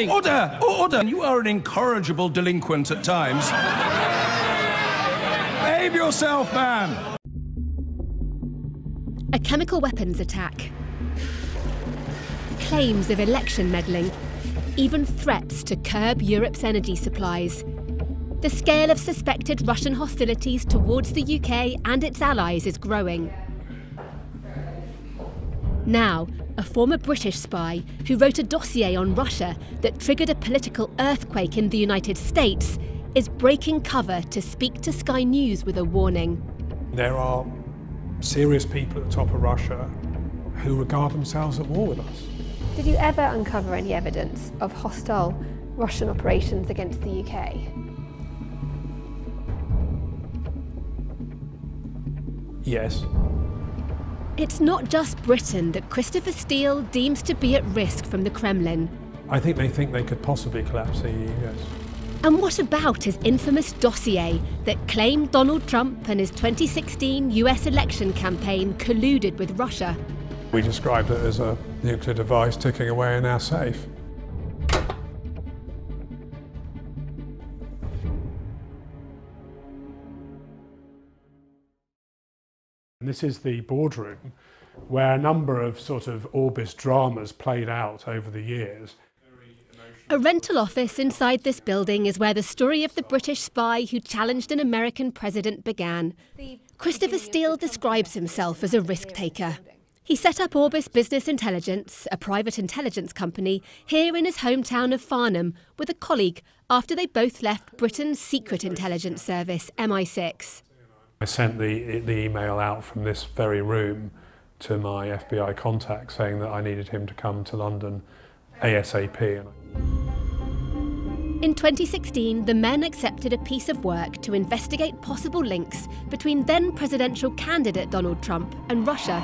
Order! Order! You are an incorrigible delinquent at times. Behave yourself, man! A chemical weapons attack. Claims of election meddling. Even threats to curb Europe's energy supplies. The scale of suspected Russian hostilities towards the UK and its allies is growing. Now, a former British spy who wrote a dossier on Russia that triggered a political earthquake in the United States is breaking cover to speak to Sky News with a warning. There are serious people at the top of Russia who regard themselves at war with us. Did you ever uncover any evidence of hostile Russian operations against the UK? Yes. It's not just Britain that Christopher Steele deems to be at risk from the Kremlin. I think they could possibly collapse the EU, yes. And what about his infamous dossier that claimed Donald Trump and his 2016 US election campaign colluded with Russia? We described it as a nuclear device ticking away in our safe. And this is the boardroom where a number of sort of Orbis dramas played out over the years. A rental office inside this building is where the story of the British spy who challenged an American president began. Christopher Steele describes himself as a risk-taker. He set up Orbis Business Intelligence, a private intelligence company, here in his hometown of Farnham with a colleague after they both left Britain's secret intelligence service, MI6. I sent the email out from this very room to my FBI contact saying that I needed him to come to London ASAP. In 2016, the men accepted a piece of work to investigate possible links between then presidential candidate Donald Trump and Russia.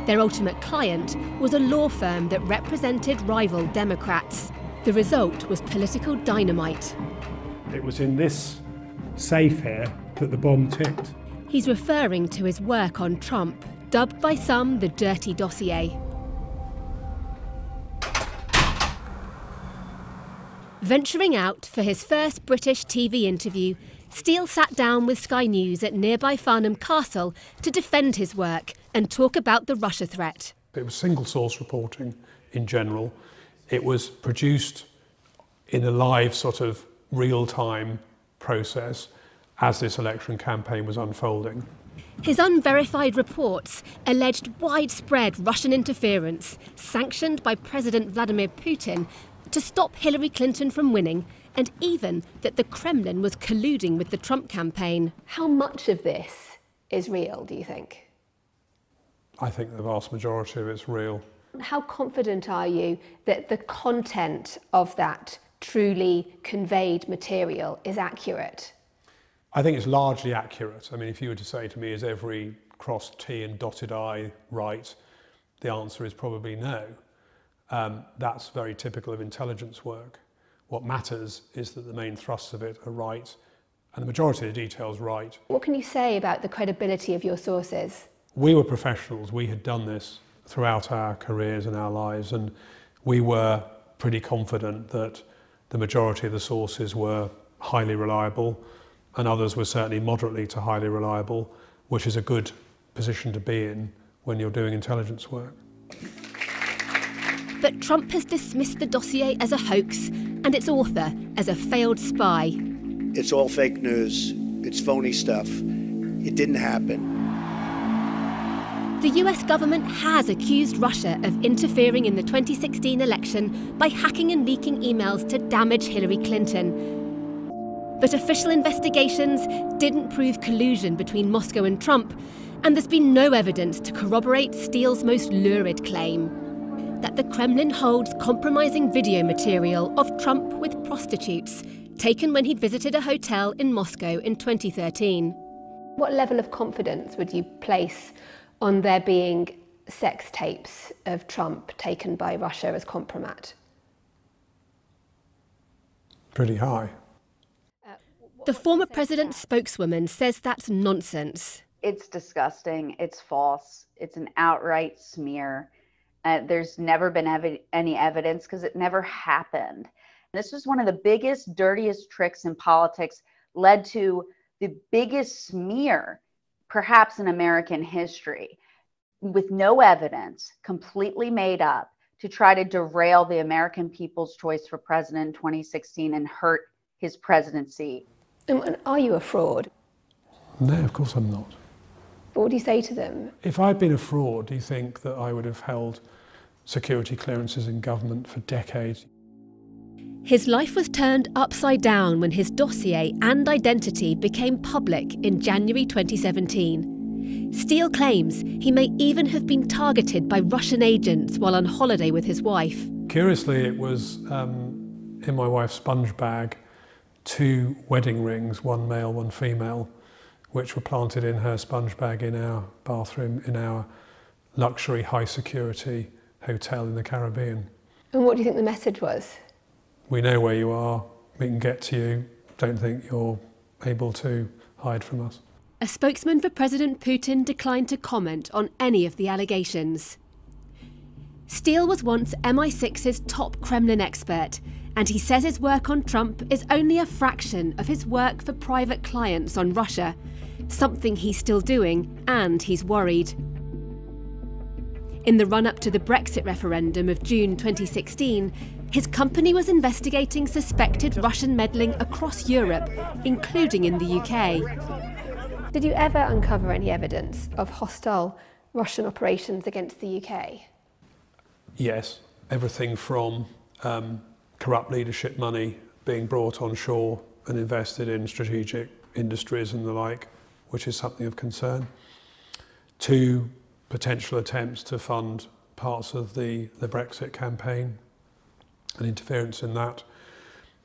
Their ultimate client was a law firm that represented rival Democrats. The result was political dynamite. It was in this safe here that the bomb ticked. He's referring to his work on Trump, dubbed by some the dirty dossier. Venturing out for his first British TV interview, Steele sat down with Sky News at nearby Farnham Castle to defend his work and talk about the Russia threat. It was single source reporting in general. It was produced in a live sort of real-time process as this election campaign was unfolding. His unverified reports alleged widespread Russian interference, sanctioned by President Vladimir Putin, to stop Hillary Clinton from winning, and even that the Kremlin was colluding with the Trump campaign. How much of this is real, do you think? I think the vast majority of it's real. How confident are you that the content of that truly conveyed material is accurate? I think it's largely accurate. I mean, if you were to say to me, is every crossed T and dotted I right? The answer is probably no. That's very typical of intelligence work. What matters is that the main thrusts of it are right, and the majority of the details right. What can you say about the credibility of your sources? We were professionals. We had done this throughout our careers and our lives, and we were pretty confident that the majority of the sources were highly reliable, and others were certainly moderately to highly reliable, which is a good position to be in when you're doing intelligence work. But Trump has dismissed the dossier as a hoax and its author as a failed spy. It's all fake news. It's phony stuff. It didn't happen. The US government has accused Russia of interfering in the 2016 election by hacking and leaking emails to damage Hillary Clinton. But official investigations didn't prove collusion between Moscow and Trump, and there's been no evidence to corroborate Steele's most lurid claim, that the Kremlin holds compromising video material of Trump with prostitutes, taken when he'd visited a hotel in Moscow in 2013. What level of confidence would you place on there being sex tapes of Trump taken by Russia as compromat? Pretty high. The former president's spokeswoman says that's nonsense. It's disgusting, it's false, it's an outright smear, There's never been any evidence because it never happened. This was one of the biggest, dirtiest tricks in politics, led to the biggest smear, perhaps in American history, with no evidence, completely made up, to try to derail the American people's choice for president in 2016 and hurt his presidency. And are you a fraud? No, of course I'm not. But what do you say to them? If I'd been a fraud, do you think that I would have held security clearances in government for decades? His life was turned upside down when his dossier and identity became public in January 2017. Steele claims he may even have been targeted by Russian agents while on holiday with his wife. Curiously, it was in my wife's sponge bag, 2 wedding rings, one male, one female, which were planted in her sponge bag in our bathroom in our luxury high security hotel in the Caribbean. And what do you think the message was? We know where you are, we can get to you, don't think you're able to hide from us. A spokesman for President Putin declined to comment on any of the allegations. Steele was once MI6's top Kremlin expert, and he says his work on Trump is only a fraction of his work for private clients on Russia, something he's still doing, and he's worried. In the run-up to the Brexit referendum of June 2016, his company was investigating suspected Russian meddling across Europe, including in the UK. Did you ever uncover any evidence of hostile Russian operations against the UK? Yes, everything from corrupt leadership money being brought on shore and invested in strategic industries and the like, which is something of concern, to potential attempts to fund parts of the Brexit campaign and interference in that,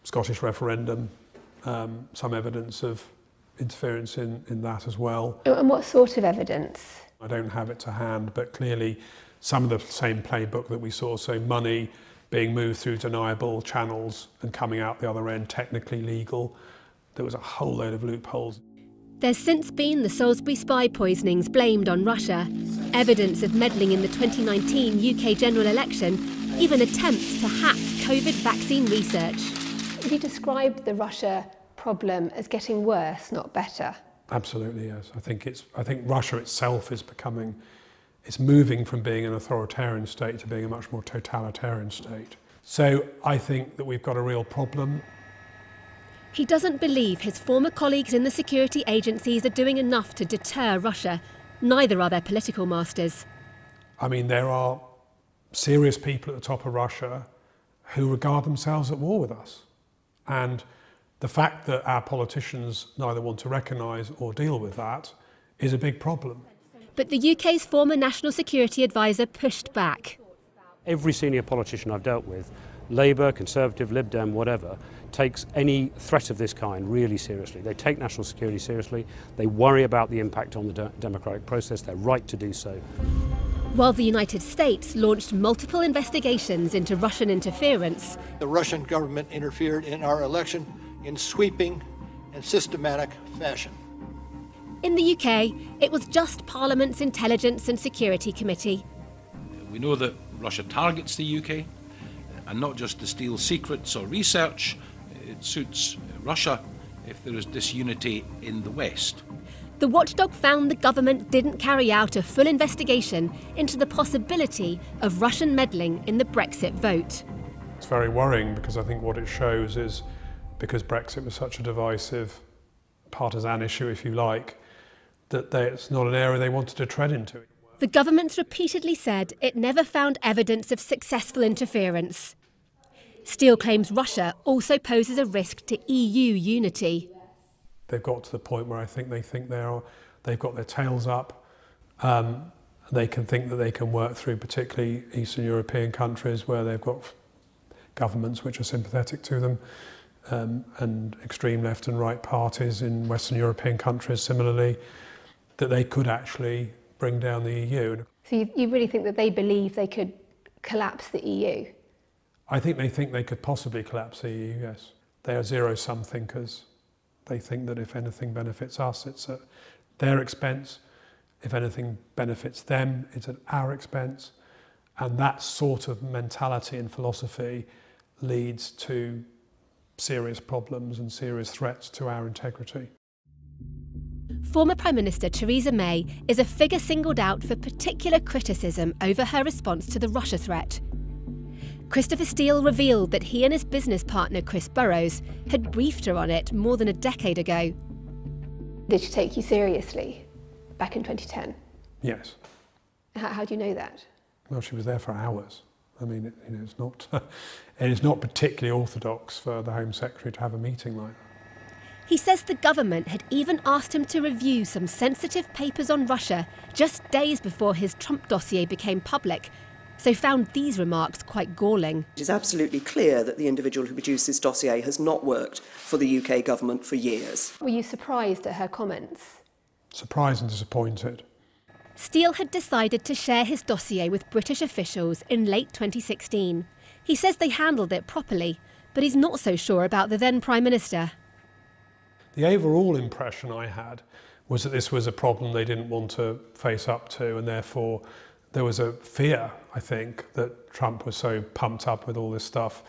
Scottish referendum, some evidence of interference in that as well. And what sort of evidence? I don't have it to hand, but clearly some of the same playbook that we saw, so money being moved through deniable channels and coming out the other end technically legal. There was a whole load of loopholes. There's since been the Salisbury spy poisonings blamed on Russia, evidence of meddling in the 2019 UK general election, even attempts to hack COVID vaccine research. Would you describe the Russia problem as getting worse, not better? Absolutely, yes. I think Russia itself is it's moving from being an authoritarian state to being a much more totalitarian state. So I think that we've got a real problem. He doesn't believe his former colleagues in the security agencies are doing enough to deter Russia. Neither are their political masters. I mean, there are serious people at the top of Russia who regard themselves at war with us. And the fact that our politicians neither want to recognise or deal with that is a big problem. But the UK's former National Security Advisor pushed back. Every senior politician I've dealt with, Labour, Conservative, Lib Dem, whatever, takes any threat of this kind really seriously. They take national security seriously. They worry about the impact on the democratic process. They're right to do so. While the United States launched multiple investigations into Russian interference, the Russian government interfered in our election in sweeping and systematic fashion. In the UK, it was just Parliament's Intelligence and Security Committee. We know that Russia targets the UK, and not just to steal secrets or research. It suits Russia if there is disunity in the West. The watchdog found the government didn't carry out a full investigation into the possibility of Russian meddling in the Brexit vote. It's very worrying because I think what it shows is, because Brexit was such a divisive partisan issue, if you like, that it's not an area they wanted to tread into. The government's repeatedly said it never found evidence of successful interference. Steele claims Russia also poses a risk to EU unity. They've got to the point where I think they've got their tails up. They can think that they can work through particularly Eastern European countries where they've got governments which are sympathetic to them, and extreme left and right parties in Western European countries similarly, that they could actually bring down the EU. So you really think that they believe they could collapse the EU? I think they could possibly collapse the EU, yes. They are zero-sum thinkers. They think that if anything benefits us, it's at their expense. If anything benefits them, it's at our expense. And that sort of mentality and philosophy leads to serious problems and serious threats to our integrity. Former Prime Minister Theresa May is a figure singled out for particular criticism over her response to the Russia threat. Christopher Steele revealed that he and his business partner Chris Burrows had briefed her on it more than a decade ago. Did she take you seriously back in 2010? Yes. How do you know that? Well, she was there for hours. I mean, it's not, and it's not particularly orthodox for the Home Secretary to have a meeting like that. He says the government had even asked him to review some sensitive papers on Russia just days before his Trump dossier became public, so found these remarks quite galling. It is absolutely clear that the individual who produced this dossier has not worked for the UK government for years. Were you surprised at her comments? Surprised and disappointed. Steele had decided to share his dossier with British officials in late 2016. He says they handled it properly, but he's not so sure about the then Prime Minister. The overall impression I had was that this was a problem they didn't want to face up to, and therefore there was a fear, I think, that Trump was so pumped up with all this stuff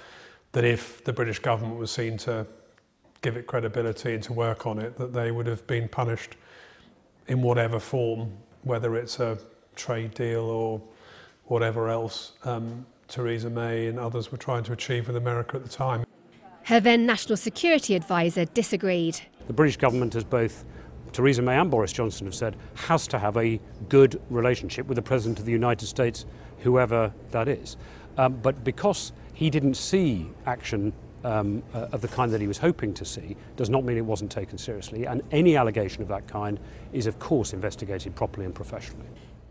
that if the British government was seen to give it credibility and to work on it, that they would have been punished in whatever form, whether it's a trade deal or whatever else Theresa May and others were trying to achieve with America at the time. Her then National Security Advisor disagreed. The British government, as both Theresa May and Boris Johnson have said, has to have a good relationship with the President of the United States, whoever that is. But because he didn't see action of the kind that he was hoping to see, does not mean it wasn't taken seriously. And any allegation of that kind is, of course, investigated properly and professionally.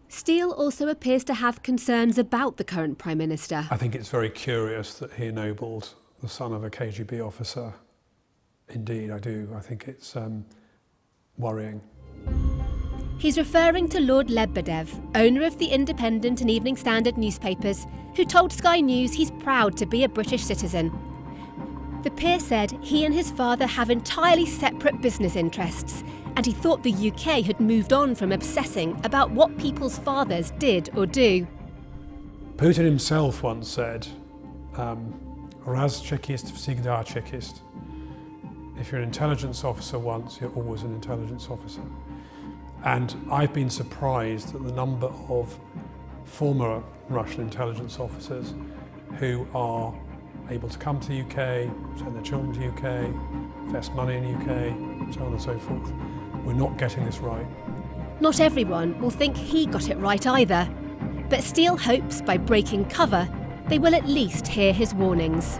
Steele also appears to have concerns about the current Prime Minister. I think it's very curious that he ennobled the son of a KGB officer. Indeed, I do. I think it's worrying. He's referring to Lord Lebedev, owner of the Independent and Evening Standard newspapers, who told Sky News he's proud to be a British citizen. The peer said he and his father have entirely separate business interests, and he thought the UK had moved on from obsessing about what people's fathers did or do. Putin himself once said, Raz czekist, всегда czekist. If you're an intelligence officer once, you're always an intelligence officer. And I've been surprised at the number of former Russian intelligence officers who are able to come to the UK, send their children to the UK, invest money in the UK, so on and so forth. We're not getting this right. Not everyone will think he got it right either, but Steele hopes by breaking cover, they will at least hear his warnings.